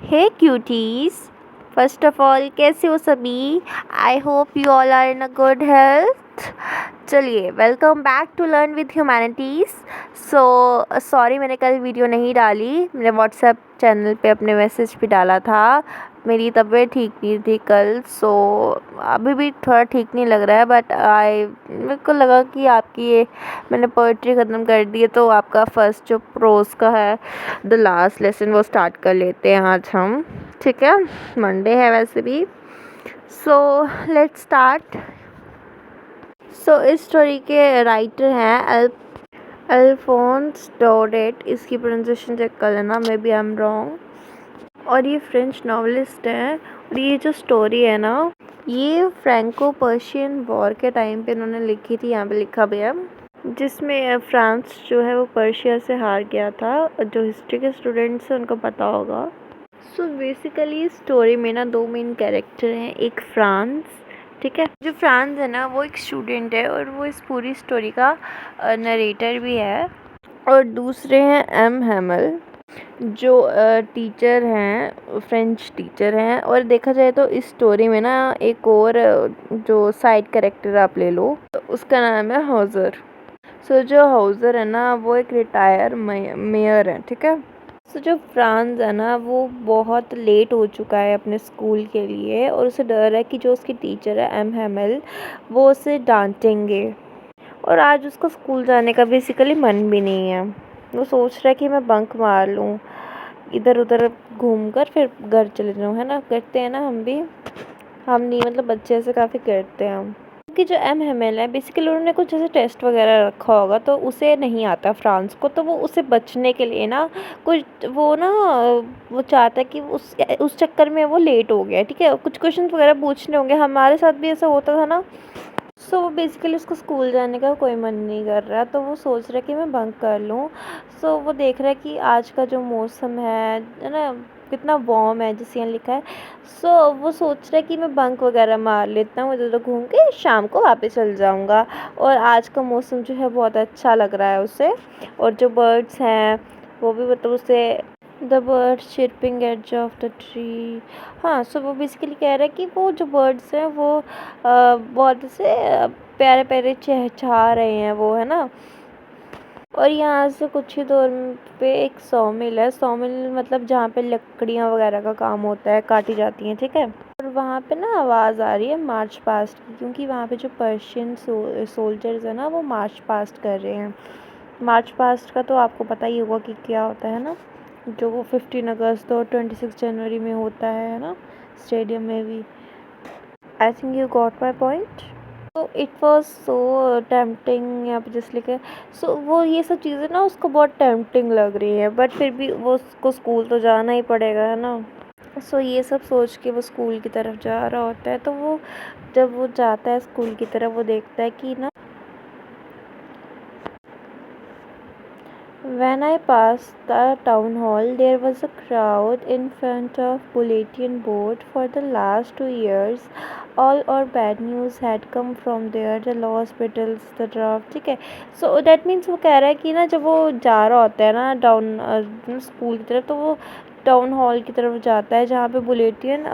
Hey cuties, first of all कैसे हो सभी? I hope you all are in a good health. चलिए, welcome back to learn with humanities. Sorry मैंने कल video नहीं डाली। मैंने व्हाट्सएप चैनल पे अपने मैसेज भी डाला था। मेरी तबीयत ठीक नहीं थी कल, अभी भी थोड़ा ठीक नहीं लग रहा है, बट मेरे को लगा कि आपकी ये मैंने पोइट्री ख़त्म कर दी है, तो आपका फर्स्ट जो प्रोज का है द लास्ट लेसन वो स्टार्ट कर लेते हैं आज हम। ठीक है, मंडे है वैसे भी। Let's start. इस स्टोरी के राइटर हैं अल्फोंस डोडेट। इसकी प्रोनाउंसिएशन चेक कर लेना, maybe I am wrong. और ये फ्रेंच नॉवलिस्ट हैं। और ये जो स्टोरी है ना, ये फ्रैंको पर्शियन वॉर के टाइम पे इन्होंने लिखी थी। यहाँ पे लिखा भी है, जिसमें फ्रांस जो है वो पर्शिया से हार गया था। जो हिस्ट्री के स्टूडेंट्स हैं उनको पता होगा। बेसिकली स्टोरी में ना दो मेन कैरेक्टर हैं। एक फ्रांस, ठीक है, जो फ्रांस है ना वो एक स्टूडेंट है और वो इस पूरी स्टोरी का नरेटर भी है। और दूसरे हैं एम हैमल, जो टीचर हैं, फ्रेंच टीचर हैं। और देखा जाए तो इस स्टोरी में ना एक और जो साइड कैरेक्टर आप ले लो, तो उसका नाम है हॉजर। जो हॉजर है ना वो एक रिटायर मेयर है, ठीक है। जो फ्रांस है ना वो बहुत लेट हो चुका है अपने स्कूल के लिए, और उसे डर है कि जो उसकी टीचर है एम हैमल, वो उसे डांटेंगे। और आज उसको स्कूल जाने का बेसिकली मन भी नहीं है। वो सोच रहा है कि मैं बंक मार लूँ, इधर उधर घूमकर फिर घर चले जाऊँ, है ना। करते हैं ना हम भी, हम नहीं मतलब बच्चे ऐसे काफ़ी करते हैं हम। कि जो एम हैमल है बेसिकली उन्होंने कुछ ऐसे टेस्ट वगैरह रखा होगा, तो उसे नहीं आता फ्रांस को, तो वो उसे बचने के लिए ना कुछ वो चाहता है कि उस चक्कर में वो लेट हो गया, ठीक है। कुछ क्वेश्चन वगैरह पूछने होंगे, हमारे साथ भी ऐसा होता था ना। वो बेसिकली उसको स्कूल जाने का कोई मन नहीं कर रहा, तो वो सोच रहा है कि मैं बंक कर लूँ। वो देख रहा है कि आज का जो मौसम है ना, कितना वार्म है, जैसे यहाँ लिखा है। वो सोच रहा है कि मैं बंक वगैरह मार लेता हूँ, इधर उधर घूम के शाम को वापस चल जाऊँगा। और आज का मौसम जो है बहुत अच्छा लग रहा है उसे। और जो बर्ड्स हैं वो भी मतलब उसे the bird chirping edge of the tree. हाँ, वो बेसिकली कह रहा है कि वो जो बर्ड्स हैं वो बहुत से प्यारे प्यारे चहचहा रहे हैं वो, है ना। और यहाँ से कुछ ही दूर पे एक सॉमिल है। सॉमिल मतलब जहाँ पे लकड़ियाँ वगैरह का काम होता है, काटी जाती हैं, ठीक है। और वहाँ पे ना आवाज़ आ रही है मार्च पास्ट की, क्योंकि वहाँ पे जो पर्शियन सोल्जर्स हैं ना वो मार्च पास्ट कर रहे हैं। मार्च पास्ट का तो आपको पता ही होगा कि क्या होता है ना, जो वो 15 अगस्त और 26 जनवरी में होता है ना, स्टेडियम में भी। I think you got my point. It was so tempting, यहाँ पे जस्ट लिखे। वो ये सब चीज़ें ना उसको बहुत टेम्पटिंग लग रही है, बट फिर भी वो उसको स्कूल तो जाना ही पड़ेगा, है ना। ये सब सोच के वो स्कूल की तरफ जा रहा होता है। तो वो जब वो जाता है स्कूल की तरफ, वो देखता है कि ना, when I passed the town hall, there was a crowd in front of bulletin board. For the last 2 years, all our bad news had come from there. The hospitals, the draft, ठीक है। that means वो कह रहा है कि ना जब वो जा रहा होता है ना डाउन स्कूल की तरफ, तो वो टाउन हॉल की तरफ जाता है जहाँ पे बुलेटिन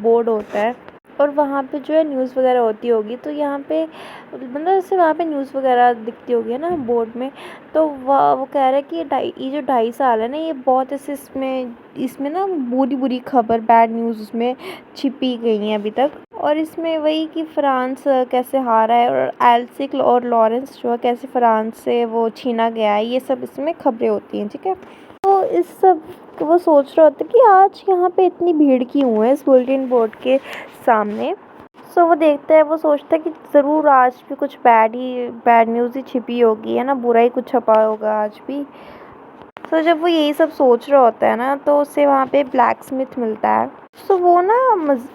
बोर्ड होता है। और वहाँ पे जो है न्यूज़ वगैरह होती होगी, तो यहाँ पे मतलब जैसे वहाँ पे न्यूज़ वगैरह दिखती होगी है ना बोर्ड में। तो वो कह रहा है कि ये जो 2.5 साल है ना, ये बहुत ऐसे इसमें ना बुरी बुरी खबर, बैड न्यूज़ उसमें छिपी गई हैं अभी तक। और इसमें वही कि फ्रांस कैसे हारा है, और एल्सिक और लॉरेंस जो है कैसे फ्रांस से वो छीना गया है, ये सब इसमें खबरें होती हैं, ठीक है। इस सब वो सोच रहा होता है कि आज यहाँ पे इतनी भीड़ क्यों है इस बुलेटिन बोर्ड के सामने। वो देखता है, वो सोचता है कि ज़रूर आज भी कुछ बैड न्यूज़ ही छिपी होगी, है ना, बुरा ही कुछ छपा होगा आज भी। जब वो यही सब सोच रहा होता है ना, तो उससे वहाँ पे ब्लैक स्मिथ मिलता है। वो ना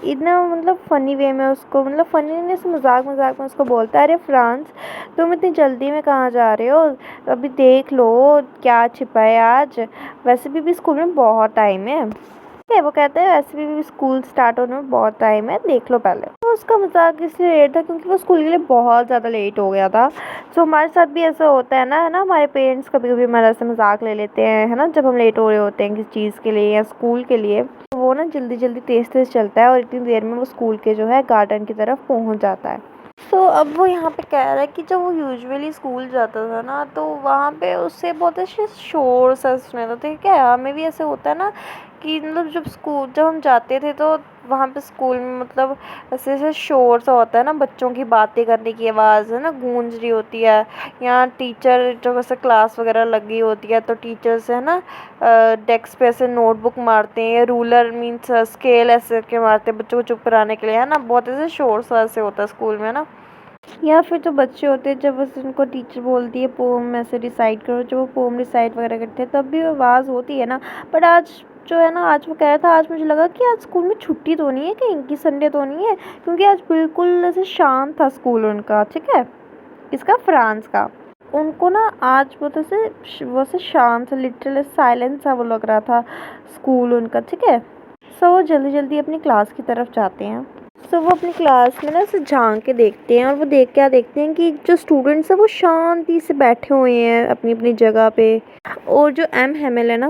इतना मतलब फ़नी वे में उसको, मतलब फ़नी से मजाक मजाक में उसको बोलता है, अरे फ्रांस, तुम इतनी जल्दी में कहाँ जा रहे हो? अभी देख लो क्या छिपा है आज। वैसे भी स्कूल में बहुत टाइम है। वो कहता है वैसे भी स्कूल स्टार्ट होने में बहुत टाइम है, देख लो पहले। वो उसका मज़ाक इसलिए लेट था क्योंकि वो स्कूल के लिए बहुत ज़्यादा लेट हो गया था। सो हमारे साथ भी ऐसा होता है ना, हमारे पेरेंट्स कभी-कभी हमारा ऐसे मज़ाक ले लेते हैं, है ना? जब हम लेट हो रहे होते हैं किसी चीज़ के लिए या स्कूल के लिए, तो वो ना जल्दी-जल्दी तेज़-तेज़ चलता है और इतनी देर में वो स्कूल के जो है गार्डन की तरफ पहुँच जाता है। तो अब वो यहाँ पे कह रहा है कि जब वो यूजुअली स्कूल जाता था ना, तो वहाँ पे उससे बहुत ऐसे शोर सा सुनाई देता था। ठीक है, हमें भी ऐसे होता है ना कि मतलब जब हम जाते थे तो वहाँ पे स्कूल में मतलब ऐसे ऐसे शोर सा होता है ना, बच्चों की बातें करने की आवाज़ है ना गूंज रही होती है। यहाँ टीचर जब ऐसे क्लास वगैरह लगी होती है तो टीचर्स है ना डेस्क पे ऐसे नोटबुक मारते हैं, रूलर मीन्स स्केल ऐसे के मारते हैं बच्चों को चुप कराने के लिए, है ना? बहुत ऐसे शोर सा ऐसे होता है स्कूल में ना। या फिर जो बच्चे होते हैं जब बस उनको टीचर बोलती है पोम ऐसे रिसाइट करो, जब वो पोम रिसाइट वगैरह करते हैं तब भी आवाज़ होती है ना। बट आज जो है ना, आज वो कह रहा था, आज मुझे लगा कि आज स्कूल में छुट्टी तो नहीं है कहीं की, संडे तो नहीं है, क्योंकि आज बिल्कुल ऐसे शांत था स्कूल उनका। ठीक है, इसका फ्रांस का उनको ना आज बहुत ऐसे वो से शांत सा लिटरल साइलेंस सा वो लग रहा था स्कूल उनका। ठीक है, सो वो जल्दी जल्दी अपनी क्लास की तरफ जाते हैं। सो वो अपनी क्लास में ना ऐसे झांक के देखते हैं और वो देखते हैं कि जो स्टूडेंट्स हैं वो शांति से बैठे हुए हैं अपनी अपनी जगह पे। और जो एम हेमिल है ना,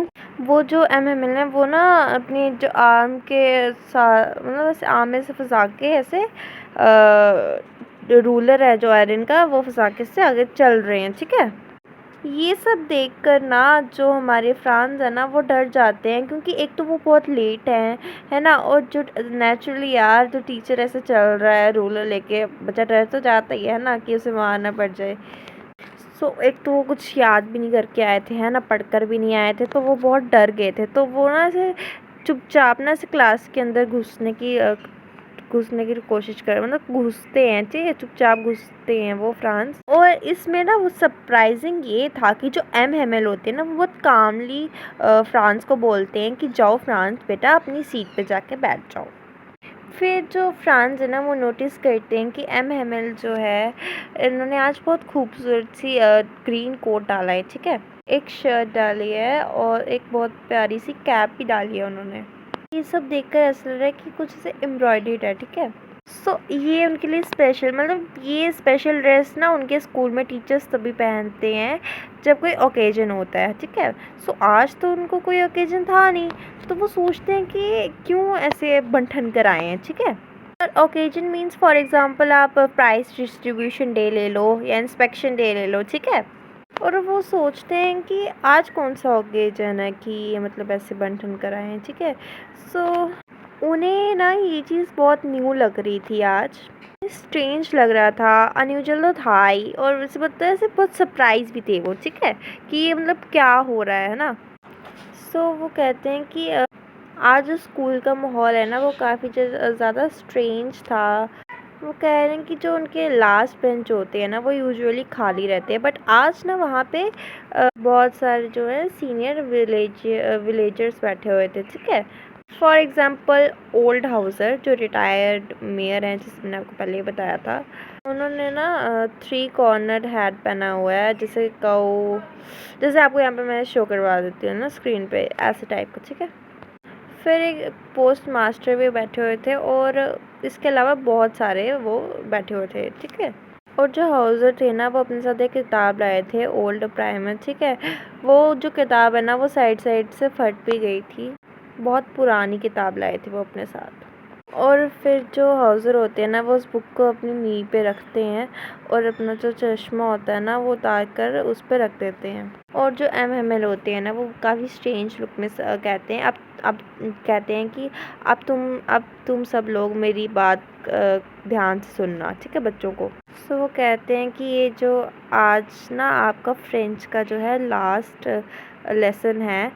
वो ना अपनी जो आर्म के साथ मतलब ऐसे आर्म में से फंसा के ऐसे रूलर है जो आयरन का, वो फंसा के से आगे चल रहे हैं। ठीक है, ये सब देखकर ना जो हमारे फ्रांस है ना वो डर जाते हैं, क्योंकि एक तो वो बहुत लेट है ना, और जो नेचुरली यार जो टीचर ऐसे चल रहा है रूलर लेके, बच्चा डर तो जाता ही है ना कि उसे मार ना पड़ जाए। सो एक तो वो कुछ याद भी नहीं करके आए थे, है ना, पढ़कर भी नहीं आए थे, तो वो बहुत डर गए थे। तो वो ना ऐसे चुपचाप ना ऐसे क्लास के अंदर घुसने की कोशिश कर मतलब घुसते हैं। ठीक है, चुपचाप घुसते हैं वो फ्रांस। और इसमें ना वो सरप्राइजिंग ये था कि जो एम हेमल होते हैं ना वो बहुत कामली फ्रांस को बोलते हैं कि जाओ फ्रांस बेटा, अपनी सीट पे जाके बैठ जाओ। फिर जो फ्रांस है ना वो नोटिस करते हैं कि एम हेमल जो है, इन्होंने आज बहुत खूबसूरत सी ग्रीन कोट डाला है। ठीक है, एक शर्ट डाली है और एक बहुत प्यारी सी कैप भी डाली है उन्होंने। ये सब देखकर ऐसा लग रहा है कि कुछ ऐसे एम्ब्रॉयडर्ड है। ठीक है, सो ये उनके लिए स्पेशल मतलब ये स्पेशल ड्रेस ना उनके स्कूल में टीचर्स तभी पहनते हैं जब कोई ओकेजन होता है। ठीक है, सो आज तो उनको कोई ओकेजन था नहीं, तो वो सोचते हैं कि क्यों ऐसे बन-ठन कर आए हैं। ठीक है, और ओकेजन मीन्स फॉर एग्जांपल आप प्राइस डिस्ट्रीब्यूशन डे ले लो या इंस्पेक्शन डे ले लो। ठीक है, और वो सोचते हैं कि आज कौन सा ओकेजन है कि ये मतलब ऐसे बन-ठन कर आए हैं। ठीक है, सो उन्हें ना ये चीज़ बहुत न्यू लग रही थी आज, स्ट्रेंज लग रहा था, अनयूजुअल तो था ही, और वैसे पता है ऐसे बहुत सरप्राइज भी थे वो। ठीक है, कि ये मतलब क्या हो रहा है ना। सो वो कहते हैं कि आज जो स्कूल का माहौल है ना वो काफ़ी ज़्यादा स्ट्रेंज था। वो कह रहे हैं कि जो उनके लास्ट बेंच होते हैं ना वो यूजुअली खाली रहते हैं, बट आज ना वहाँ पे बहुत सारे जो है सीनियर विलेजर्स बैठे हुए थे। ठीक है, फॉर एग्जांपल ओल्ड हाउसर जो रिटायर्ड मेयर हैं, जिसे मैंने आपको पहले ही बताया था, उन्होंने ना 3 कॉर्नर हैट पहना हुआ है, जैसे आपको यहाँ पे मैं शो करवा देती हूँ ना स्क्रीन पे, ऐसे टाइप का। ठीक है, फिर एक पोस्ट मास्टर भी बैठे हुए थे और इसके अलावा बहुत सारे वो बैठे हुए थे। ठीक है, और जो हाउसर थे ना वो अपने साथ एक किताब लाए थे, ओल्ड प्राइमर। ठीक है, वो जो किताब है ना वो साइड साइड से फट भी गई थी, बहुत पुरानी किताब लाए थे वो अपने साथ। और फिर जो हाउसर होते हैं ना वो उस बुक को अपनी नी पे रखते हैं और अपना जो चश्मा होता है ना वो उतार कर उस पर रख देते हैं। और जो एम एम एल होते हैं ना वो काफ़ी स्ट्रेंज लुक में कहते हैं, अब कहते हैं कि अब तुम सब लोग मेरी बात ध्यान से सुनना। ठीक है, बच्चों को। सो वो कहते हैं कि ये जो आज ना आपका फ्रेंच का जो है लास्ट लेसन है,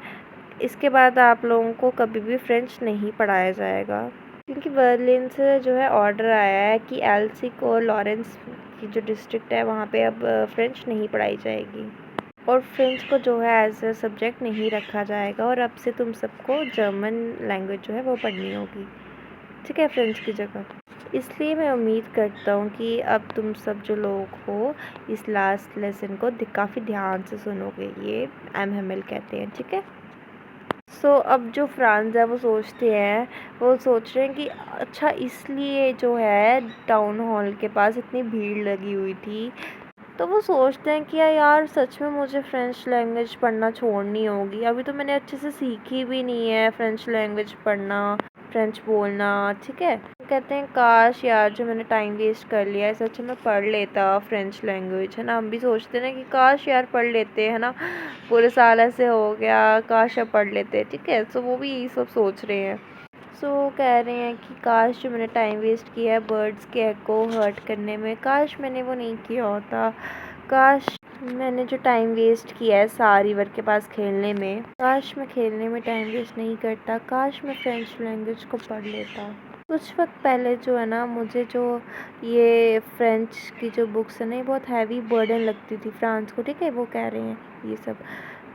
इसके बाद आप लोगों को कभी भी फ्रेंच नहीं पढ़ाया जाएगा, क्योंकि बर्लिन से जो है ऑर्डर आया है कि एल्सिक और लॉरेंस की जो डिस्ट्रिक्ट है वहाँ पे अब फ्रेंच नहीं पढ़ाई जाएगी और फ्रेंच को जो है एज ए सब्जेक्ट नहीं रखा जाएगा, और अब से तुम सबको जर्मन लैंग्वेज जो है वो पढ़नी होगी। ठीक है, फ्रेंच की जगह। इसलिए मैं उम्मीद करता हूँ कि अब तुम सब जो लोग हो इस लास्ट लेसन को काफ़ी ध्यान से सुनोगे, ये एम हेमिल कहते हैं। ठीक है, अब जो फ्रांस है वो सोच रहे हैं कि अच्छा इसलिए जो है टाउन हॉल के पास इतनी भीड़ लगी हुई थी। तो वो सोचते हैं कि यार सच में मुझे फ़्रेंच लैंग्वेज पढ़ना छोड़नी होगी। अभी तो मैंने अच्छे से सीखी भी नहीं है फ़्रेंच लैंग्वेज पढ़ना, फ़्रेंच बोलना, ठीक है। कहते हैं काश यार जो मैंने टाइम वेस्ट कर लिया है, सच में पढ़ लेता फ़्रेंच लैंग्वेज, है ना। हम भी सोचते हैं ना कि काश यार पढ़ लेते, है ना। पूरे साल ऐसे हो गया, काश अब पढ़ लेते, ठीक है। वो भी यही सब सोच रहे हैं। कह रहे हैं कि काश जो मैंने टाइम वेस्ट किया है बर्ड्स के एग को हर्ट करने में, काश मैंने वो नहीं किया होता। काश मैंने जो टाइम वेस्ट किया है सार रिवर के पास खेलने में, काश मैं खेलने में टाइम वेस्ट नहीं करता। काश मैं फ्रेंच लैंग्वेज को पढ़ लेता। कुछ वक्त पहले जो है ना मुझे जो ये फ्रेंच की जो बुक्स है ना ये बहुत हैवी बर्डन लगती थी फ्रांस को, ठीक है। वो कह रहे हैं ये सब,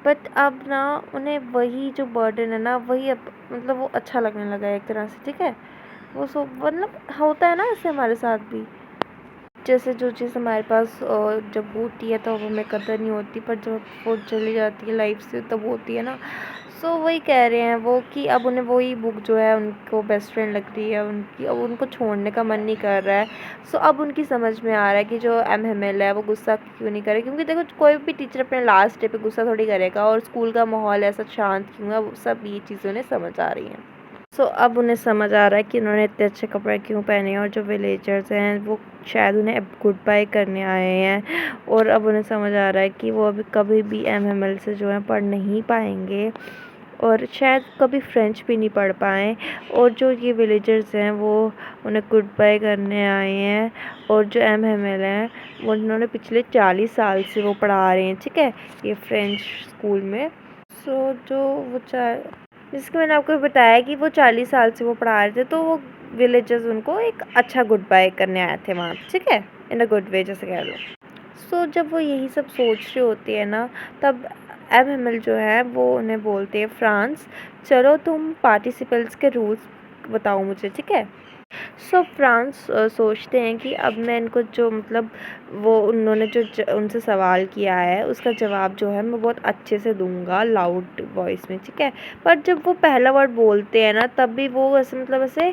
बट अब ना उन्हें वही जो बर्डन है ना वही अब मतलब वो अच्छा लगने लगा है एक तरह से, ठीक है। वो सब मतलब होता है ना ऐसे हमारे साथ भी, जैसे जो चीज़ हमारे पास जब होती है तो हमें कदर नहीं होती, पर जब वो चली जाती है लाइफ से तब होती है ना। वही कह रहे हैं वो कि अब उन्हें वही बुक जो है उनको बेस्ट फ्रेंड लग रही है उनकी, अब उनको छोड़ने का मन नहीं कर रहा है। अब उनकी समझ में आ रहा है कि जो एम है वो गुस्सा क्यों नहीं करे, क्योंकि देखो कोई भी टीचर अपने लास्ट डे पे गुस्सा थोड़ी करेगा, और स्कूल का माहौल ऐसा शांत क्यों है, वो सब ये चीज़ें उन्हें समझ आ रही हैं। अब उन्हें समझ आ रहा है कि उन्होंने इतने अच्छे कपड़े क्यों पहने हैं, और जो विलेजर्स हैं वो शायद उन्हें अब गुड बाय करने आए हैं, और अब उन्हें समझ आ रहा है कि वो अभी कभी भी एम से जो है पढ़ नहीं पाएंगे, और शायद कभी फ्रेंच भी नहीं पढ़ पाएँ। और जो ये विलेजर्स हैं वो उन्हें गुड बाय करने आए हैं, और जो एम हैं वो उन्होंने पिछले 40 साल से वो पढ़ा रहे हैं, ठीक है, ये फ्रेंच स्कूल में। जो वो जिसके मैंने आपको बताया कि वो 40 साल से वो पढ़ा रहे थे, तो वो विलेजर्स उनको एक अच्छा गुड बाय करने आए थे वहाँ, ठीक है, इन अ गुड वे जैसे कह लो। जब वो यही सब सोच रही होती है ना, तब एम जो है वो उन्हें बोलते हैं फ्रांस, चलो तुम पार्टिसिपल्स के रूल्स बताओ मुझे, ठीक है। फ्रांस सोचते हैं कि अब मैं इनको जो मतलब वो उन्होंने जो उनसे सवाल किया है उसका जवाब जो है मैं बहुत अच्छे से दूंगा लाउड वॉइस में, ठीक है। पर जब वो पहला वर्ड बोलते हैं ना तब भी वो ऐसे मतलब ऐसे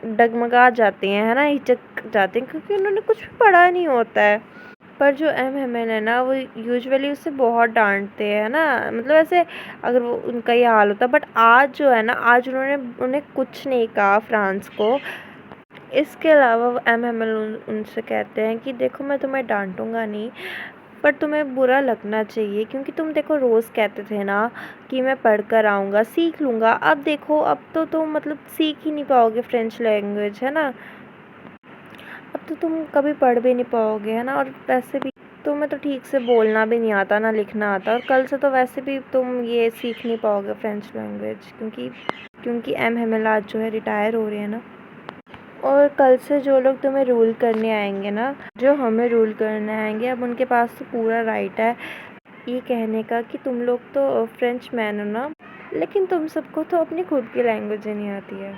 डगमगा जाते हैं, है ना, हिचक जाते हैं, क्योंकि उन्होंने कुछ भी पढ़ा नहीं होता है। पर जो एम है ना वो यूजुअली उससे बहुत डांटते हैं ना, मतलब ऐसे अगर वो उनका ये हाल होता। बट आज जो है ना, आज उन्होंने उन्हें कुछ नहीं कहा फ्रांस को। इसके अलावा एम उनसे कहते हैं कि देखो मैं तुम्हें डांटूंगा नहीं, पर तुम्हें बुरा लगना चाहिए, क्योंकि तुम देखो रोज़ कहते थे ना कि मैं पढ़ कर आऊँगा, सीख लूँगा। अब देखो अब तो तुम मतलब सीख ही नहीं पाओगे फ्रेंच लैंग्वेज, है ना। अब तो तुम कभी पढ़ भी नहीं पाओगे, है ना। और वैसे भी तुम्हें तो ठीक से बोलना भी नहीं आता ना लिखना आता, और कल से तो वैसे भी तुम ये सीख नहीं पाओगे फ्रेंच लैंग्वेज, क्योंकि एम आज जो है रिटायर हो रहे हैं ना। और कल से जो लोग तुम्हें रूल करने आएंगे ना, जो हमें रूल करने आएंगे, अब उनके पास तो पूरा राइट है ये कहने का कि तुम लोग तो फ्रेंच मैन हो ना, लेकिन तुम सबको तो अपनी खुद की लैंग्वेज ही नहीं आती है।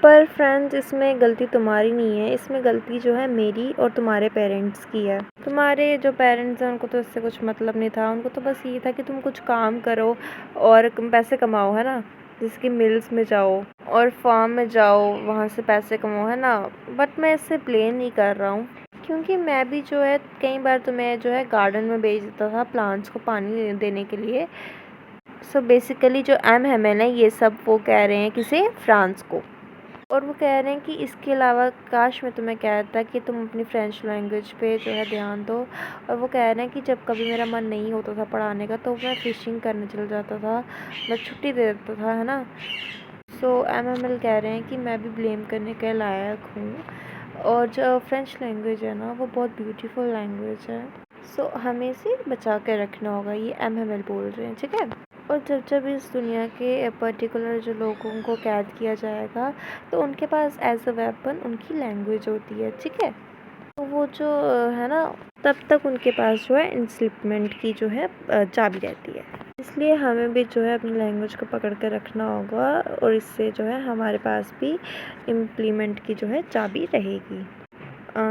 पर फ्रेंड्स इसमें गलती तुम्हारी नहीं है, इसमें गलती जो है मेरी और तुम्हारे पेरेंट्स की है। तुम्हारे जो पेरेंट्स हैं उनको तो इससे कुछ मतलब नहीं था, उनको तो बस ये था कि तुम कुछ काम करो और पैसे कमाओ, है ना, जैसे कि मिल्स में जाओ और फार्म में जाओ, वहाँ से पैसे कमाओ, है ना। बट मैं इससे ब्लेम नहीं कर रहा हूँ, क्योंकि मैं भी जो है कई बार तुम्हें जो है गार्डन में भेज देता था प्लांट्स को पानी देने के लिए। बेसिकली जो एम है ये सब वो कह रहे हैं किसे, फ्रांस को। और वो कह रहे हैं कि इसके अलावा काश मैं तुम्हें कहता कि तुम अपनी फ्रेंच लैंग्वेज पे जो है ध्यान दो। और वो कह रहे हैं कि जब कभी मेरा मन नहीं होता था पढ़ाने का तो मैं फ़िशिंग करने चल जाता था, मैं छुट्टी दे देता था, है ना। एम कह रहे हैं कि मैं भी ब्लेम करने के लायक हूँ, और जो फ्रेंच लैंग्वेज है ना वो बहुत ब्यूटीफुल लैंग्वेज है। हमें इसे बचा कर रखना होगा, ये एम बोल रहे हैं, ठीक है। और जब इस दुनिया के पर्टिकुलर जो लोगों को कैद किया जाएगा तो उनके पास एज अ वेपन उनकी लैंग्वेज होती है, ठीक है। तो वो जो है ना तब तक उनके पास जो है इंस्लिपमेंट की जो है चाबी रहती है। इसलिए हमें भी जो है अपनी लैंग्वेज को पकड़ कर रखना होगा, और इससे जो है हमारे पास भी इम्प्लीमेंट की जो है चाबी रहेगी,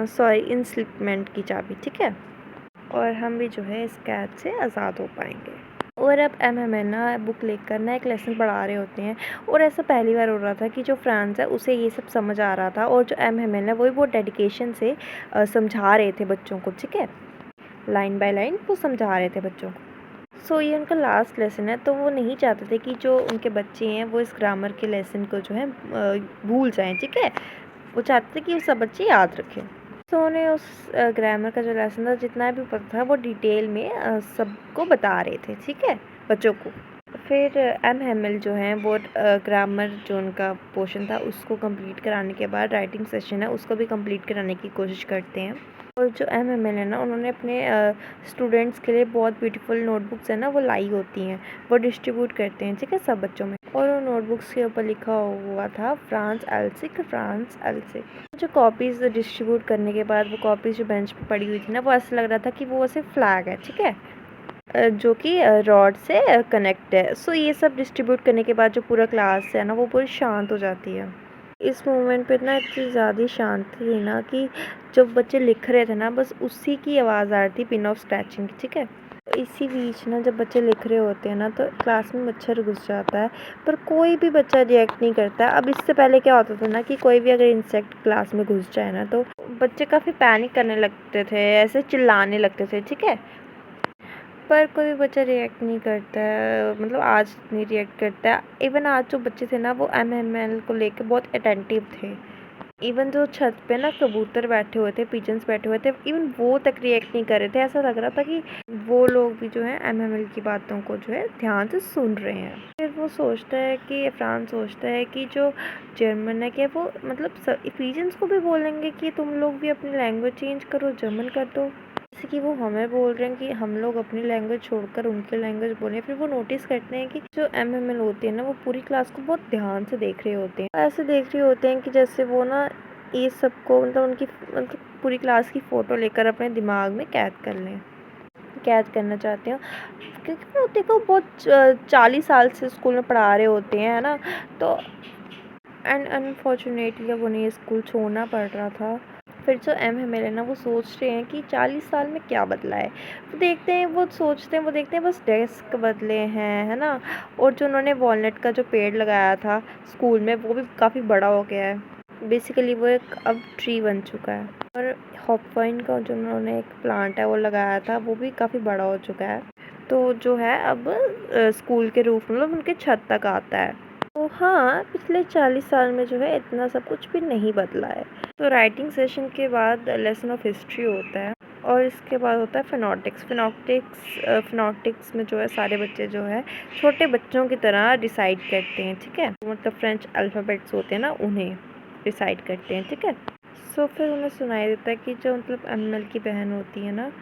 सॉरी इंस्लिपमेंट की चाबी, ठीक है। और हम भी जो है इस कैद से आज़ाद हो पाएंगे। और अब एम ना बुक लेकर ना एक लेसन पढ़ा रहे होते हैं, और ऐसा पहली बार हो रहा था कि जो फ्रांस है उसे ये सब समझ आ रहा था, और जो एम है वो भी बहुत डेडिकेशन से समझा रहे थे बच्चों को, ठीक है, लाइन बाय लाइन वो समझा रहे थे बच्चों को। सो ये उनका लास्ट लेसन है, तो वो नहीं चाहते थे कि जो उनके बच्चे हैं वो इस ग्रामर के लेसन को जो है भूल जाएं, ठीक है, वो चाहते थे कि सब बच्चे याद रखें। तो उन्हें उस ग्रामर का जो लेसन था जितना भी पता था वो डिटेल में सबको बता रहे थे, ठीक है, बच्चों को। फिर एम हेमिल जो हैं वो ग्रामर जो उनका पोर्शन था उसको कंप्लीट कराने के बाद राइटिंग सेशन है उसको भी कंप्लीट कराने की कोशिश करते हैं। और जो एम हेमिल है ना उन्होंने अपने स्टूडेंट्स के लिए बहुत ब्यूटीफुल नोटबुक्स है ना वो लाई होती हैं, वो डिस्ट्रीब्यूट करते हैं, ठीक है, सब बच्चों में। और उन नोटबुक्स के ऊपर लिखा हुआ था फ्रांस एल्सिक, फ्रांस एल्सिक। जो कॉपीज़ डिस्ट्रीब्यूट करने के बाद वो कॉपीज़ जो बेंच पे पड़ी हुई थी ना वो ऐसा लग रहा था कि वो ऐसे फ्लैग है, ठीक है, जो कि रॉड से कनेक्ट है। सो ये सब डिस्ट्रीब्यूट करने के बाद जो पूरा क्लास है ना वो पूरी शांत हो जाती है। इस मोमेंट पे ना इतनी ज़्यादा शांति थी ना कि जब बच्चे लिख रहे थे ना बस उसी की आवाज़ आ रही थी, पिन ऑफ स्क्रैचिंग की, ठीक है। इसी बीच ना जब बच्चे लिख रहे होते हैं ना तो क्लास में मच्छर घुस जाता है, पर कोई भी बच्चा रिएक्ट नहीं करता। अब इससे पहले क्या होता था ना कि कोई भी अगर इंसेक्ट क्लास में घुस जाए ना तो बच्चे काफ़ी पैनिक करने लगते थे, ऐसे चिल्लाने लगते थे, ठीक है, पर कोई भी बच्चा रिएक्ट नहीं करता है, मतलब आज नहीं रिएक्ट करता है। इवन आज जो बच्चे थे ना वो एम को लेके बहुत अटेंटिव थे। इवन जो छत पे ना कबूतर बैठे हुए थे, पिजन्स बैठे हुए थे, इवन वो तक रिएक्ट नहीं कर रहे थे। ऐसा लग रहा था कि वो लोग भी जो है एम की बातों को जो है ध्यान से सुन रहे हैं। फिर वो सोचता है कि फ्रांस सोचता है कि जो जर्मन है क्या वो मतलब पिजन्स को भी बोलेंगे कि तुम लोग भी अपनी लैंग्वेज चेंज करो, जर्मन कर दो, जैसे कि वो हमें बोल रहे हैं कि हम लोग अपनी लैंग्वेज छोड़कर उनकी लैंग्वेज बोलें। फिर वो नोटिस करते हैं कि जो एम होते हैं ना वो पूरी क्लास को बहुत ध्यान से देख रहे होते हैं, ऐसे देख रहे होते हैं कि जैसे वो ना ये सबको मतलब उनकी मतलब पूरी क्लास की फ़ोटो लेकर अपने दिमाग में कैद करना चाहते हैं, क्योंकि वो देखो बहुत 40 साल से स्कूल में पढ़ा रहे होते हैं, है ना, तो एंड अनफॉर्चुनेटली अब उन्हें स्कूल छोड़ना पड़ रहा था। फिर जो एम है मेरे ना वो सोच रहे हैं कि 40 साल में क्या बदला है। वो देखते हैं, वो सोचते हैं, वो देखते हैं बस डेस्क बदले हैं, है ना, और जो उन्होंने वॉलनट का जो पेड़ लगाया था स्कूल में वो भी काफ़ी बड़ा हो गया है। बेसिकली वो एक अब ट्री बन चुका है। और हॉपवाइन का जो उन्होंने एक प्लांट है वो लगाया था वो भी काफ़ी बड़ा हो चुका है। तो जो है अब स्कूल के रूफ मतलब उनके छत तक आता है। तो हाँ, पिछले 40 साल में जो है इतना सब कुछ भी नहीं बदला है। तो राइटिंग सेशन के बाद लेसन ऑफ हिस्ट्री होता है, और इसके बाद होता है फिनोटिक्स में जो है सारे बच्चे जो है छोटे बच्चों की तरह रिसाइट करते हैं, ठीक है, मतलब फ्रेंच अल्फ़ाबेट्स होते हैं ना उन्हें रिसाइट करते हैं, ठीक है। सो फिर उन्हें सुनाई देता है कि जो मतलब एमएल की बहन होती है ना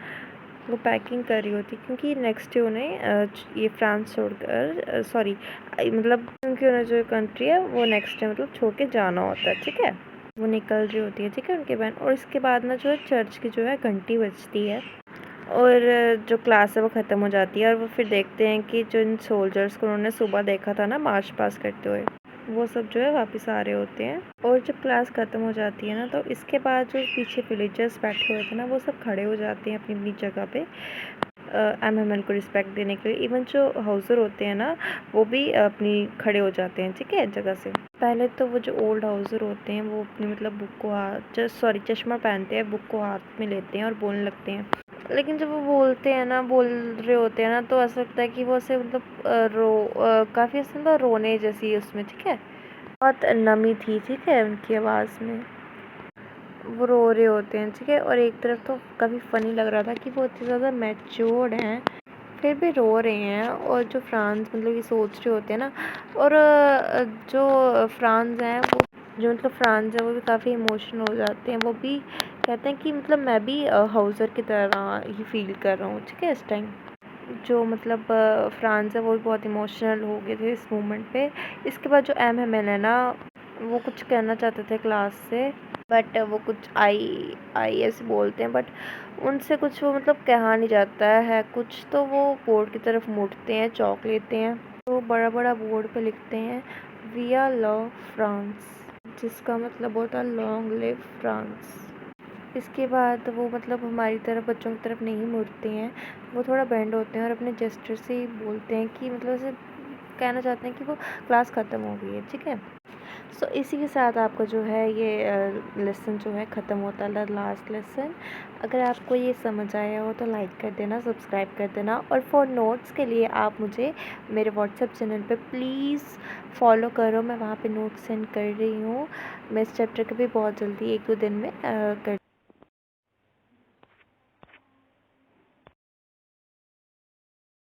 वो पैकिंग कर रही होती, क्योंकि नेक्स्ट डे उन्हें ये फ्रांस छोड़कर सॉरी मतलब क्योंकि उन्हें जो कंट्री है वो नेक्स्ट डे मतलब छोड़ के जाना होता है, ठीक है। वो निकल रही होती है, ठीक है, उनकी बहन। और इसके बाद ना जो है चर्च की जो है घंटी बजती है, और जो क्लास है वो ख़त्म हो जाती है। और वो फिर देखते हैं कि जो इन सोल्जर्स को उन्होंने सुबह देखा था ना मार्च पास करते हुए वो सब जो है वापस आ रहे होते हैं। और जब क्लास ख़त्म हो जाती है ना तो इसके बाद जो पीछे विलेजर्स बैठे हुए थे ना वो सब खड़े हो जाते हैं अपनी अपनी जगह पे एम को रिस्पेक्ट देने के लिए। इवन जो हाउसर होते हैं ना वो भी अपनी खड़े हो जाते हैं, ठीक है, जगह से। पहले तो वो जो ओल्ड हाउसर होते हैं वो अपनी मतलब बुक को चश्मा पहनते हैं, बुक को हाथ में लेते हैं और बोलने लगते हैं। लेकिन जब वो बोल रहे होते हैं ना तो ऐसा लगता है कि वो ऐसे मतलब काफ़ी ऐसे मतलब रोने जैसी उसमें, ठीक है, बहुत नमी थी, ठीक है, उनकी आवाज़ में। वो रो रहे होते हैं, ठीक है, और एक तरफ तो काफ़ी फ़नी लग रहा था कि वो इतने ज़्यादा मैच्योर्ड हैं फिर भी रो रहे हैं। और जो फ्रांस मतलब ये सोच रहे होते हैं ना, और जो फ्रांस हैं वो जो मतलब फ्रांस है वो भी काफ़ी इमोशनल हो जाते हैं। वो भी कहते हैं कि मतलब मैं भी हाउसर की तरह ही फील कर रहा हूँ, ठीक है, इस टाइम। जो मतलब फ्रांस है वो भी बहुत इमोशनल हो गए थे इस मोमेंट पे। इसके बाद जो एम है मैंने ना वो कुछ कहना चाहते थे क्लास से, बट वो कुछ आई ऐसे बोलते हैं, बट उनसे कुछ वो मतलब कहा नहीं जाता है कुछ। तो वो बोर्ड की तरफ मुड़ते हैं, चौक लेते हैं, तो बड़ा बड़ा बोर्ड पे लिखते हैं वी आर लव फ्रांस, जिसका मतलब होता है लॉन्ग लिव फ्रांस। इसके बाद वो मतलब हमारी तरफ बच्चों की तरफ नहीं मुड़ते हैं, वो थोड़ा बेंड होते हैं और अपने जेस्चर से ही बोलते हैं कि मतलब ऐसे कहना चाहते हैं कि वो क्लास ख़त्म हो गई है, ठीक है। सो इसी के साथ आपका जो है ये लेसन जो है ख़त्म होता है, लास्ट लेसन। अगर आपको ये समझ आया हो तो लाइक कर देना, सब्सक्राइब कर देना, और फॉर नोट्स के लिए आप मुझे मेरे व्हाट्सएप चैनल पे प्लीज़ फॉलो करो, मैं वहाँ पे नोट्स सेंड कर रही हूँ। मैं इस चैप्टर के भी बहुत जल्दी 1-2 दिन में कर